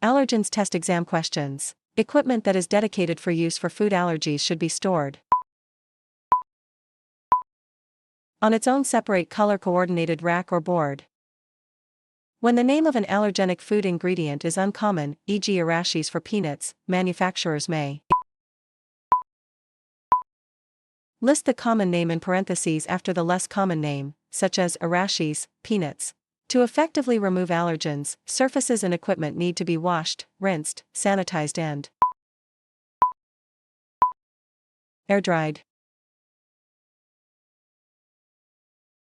Allergens Test Exam questions. Equipment that is dedicated for use for food allergies should be stored on its own separate color-coordinated rack or board. When the name of an allergenic food ingredient is uncommon, e.g. arachis for peanuts, manufacturers may list the common name in parentheses after the less common name, such as arachis, peanuts. To effectively remove allergens, surfaces and equipment need to be washed, rinsed, sanitized and air-dried.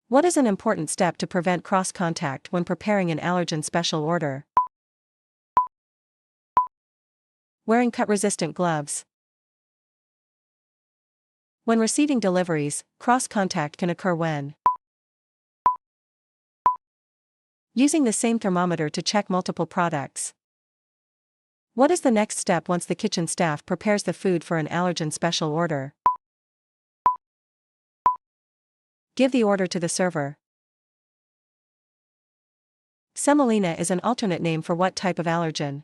What is an important step to prevent cross-contact when preparing an allergen special order? Wearing cut-resistant gloves. When receiving deliveries, cross-contact can occur when using the same thermometer to check multiple products. What is the next step once the kitchen staff prepares the food for an allergen special order? Give the order to the server. Semolina is an alternate name for what type of allergen?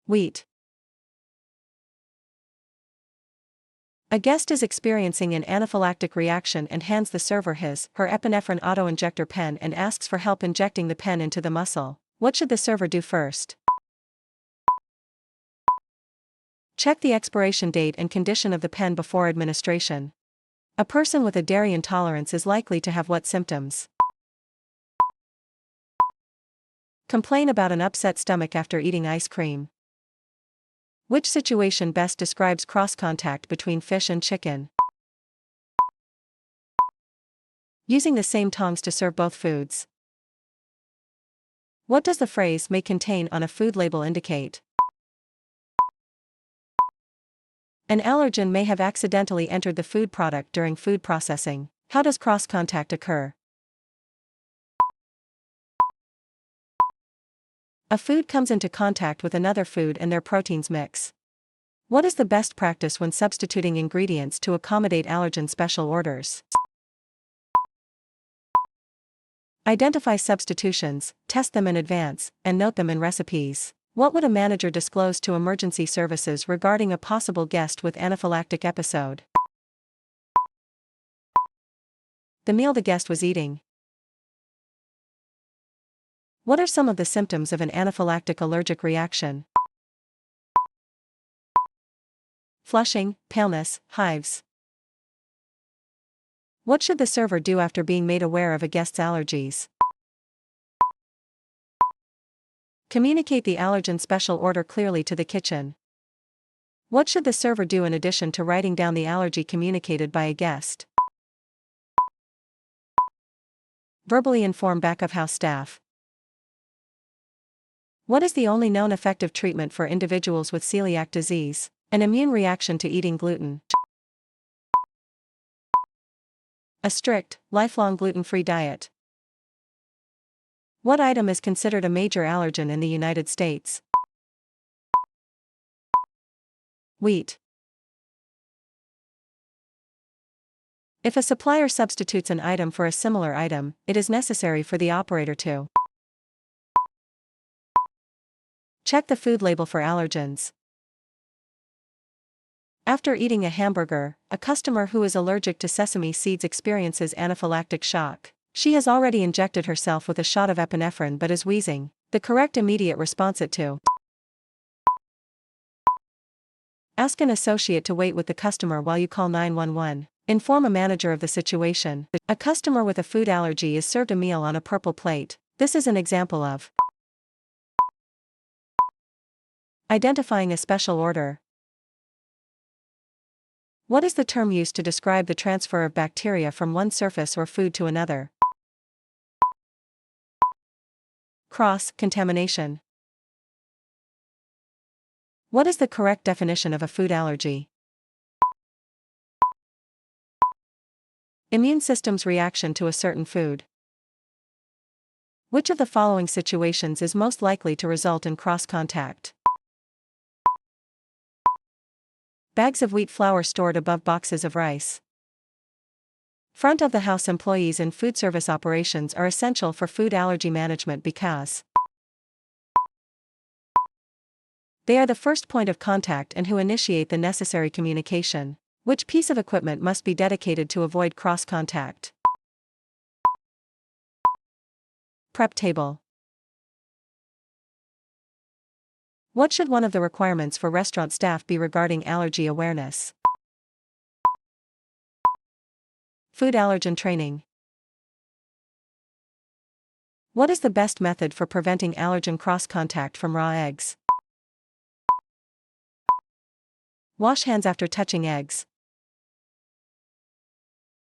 Wheat. A guest is experiencing an anaphylactic reaction and hands the server his/her epinephrine auto-injector pen and asks for help injecting the pen into the muscle. What should the server do first? Check the expiration date and condition of the pen before administration. A person with a dairy intolerance is likely to have what symptoms? Complain about an upset stomach after eating ice cream. Which situation best describes cross-contact between fish and chicken? Using the same tongs to serve both foods. What does the phrase "may contain" on a food label indicate? An allergen may have accidentally entered the food product during food processing. How does cross-contact occur? A food comes into contact with another food and their proteins mix. What is the best practice when substituting ingredients to accommodate allergen special orders? Identify substitutions, test them in advance, and note them in recipes. What would a manager disclose to emergency services regarding a possible guest with anaphylactic episode? The meal the guest was eating. What are some of the symptoms of an anaphylactic allergic reaction? Flushing, paleness, hives. What should the server do after being made aware of a guest's allergies? Communicate the allergen special order clearly to the kitchen. What should the server do in addition to writing down the allergy communicated by a guest? Verbally inform back-of-house staff. What is the only known effective treatment for individuals with celiac disease, an immune reaction to eating gluten? A strict, lifelong gluten-free diet. What item is considered a major allergen in the United States? Wheat. If a supplier substitutes an item for a similar item, it is necessary for the operator to check the food label for allergens. After eating a hamburger, a customer who is allergic to sesame seeds experiences anaphylactic shock. She has already injected herself with a shot of epinephrine but is wheezing. The correct immediate response is to ask an associate to wait with the customer while you call 911. Inform a manager of the situation. A customer with a food allergy is served a meal on a purple plate. This is an example of identifying a special order. What is the term used to describe the transfer of bacteria from one surface or food to another? Cross-contamination. What is the correct definition of a food allergy? Immune system's reaction to a certain food. Which of the following situations is most likely to result in cross-contact? Bags of wheat flour stored above boxes of rice. Front-of-the-house employees in food service operations are essential for food allergy management because They are the first point of contact and who initiate the necessary communication. Which piece of equipment must be dedicated to avoid cross-contact? Prep table. What should one of the requirements for restaurant staff be regarding allergy awareness? Food allergen training. What is the best method for preventing allergen cross-contact from raw eggs? Wash hands after touching eggs.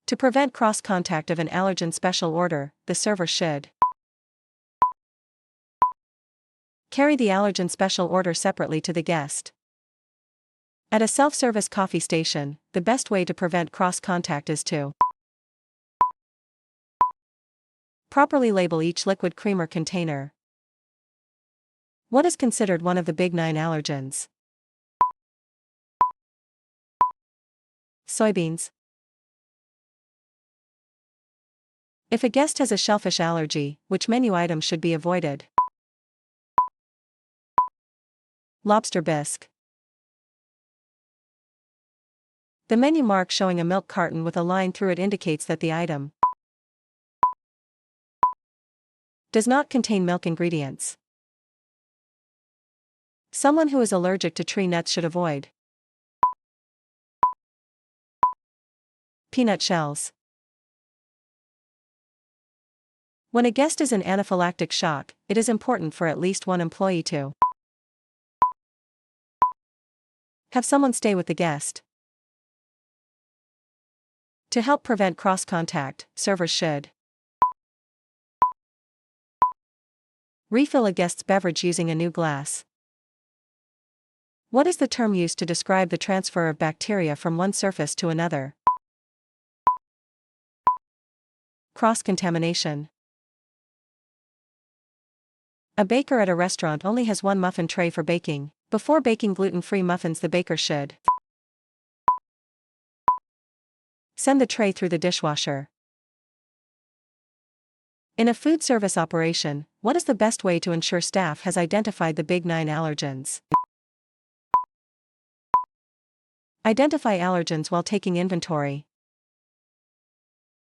To prevent cross-contact of an allergen special order, the server should carry the allergen special order separately to the guest. At a self-service coffee station, the best way to prevent cross-contact is to properly label each liquid creamer container. What is considered one of the big 9 allergens? Soybeans. If a guest has a shellfish allergy, which menu item should be avoided? Lobster bisque. The menu mark showing a milk carton with a line through it indicates that the item does not contain milk ingredients. Someone who is allergic to tree nuts should avoid peanut shells. When a guest is in anaphylactic shock, it is important for at least one employee to have someone stay with the guest. To help prevent cross-contact, servers should refill a guest's beverage using a new glass. What is the term used to describe the transfer of bacteria from one surface to another? Cross-contamination. A baker at a restaurant only has one muffin tray for baking. Before baking gluten-free muffins, the baker should send the tray through the dishwasher. In a food service operation, what is the best way to ensure staff has identified the big 9 allergens? Identify allergens while taking inventory.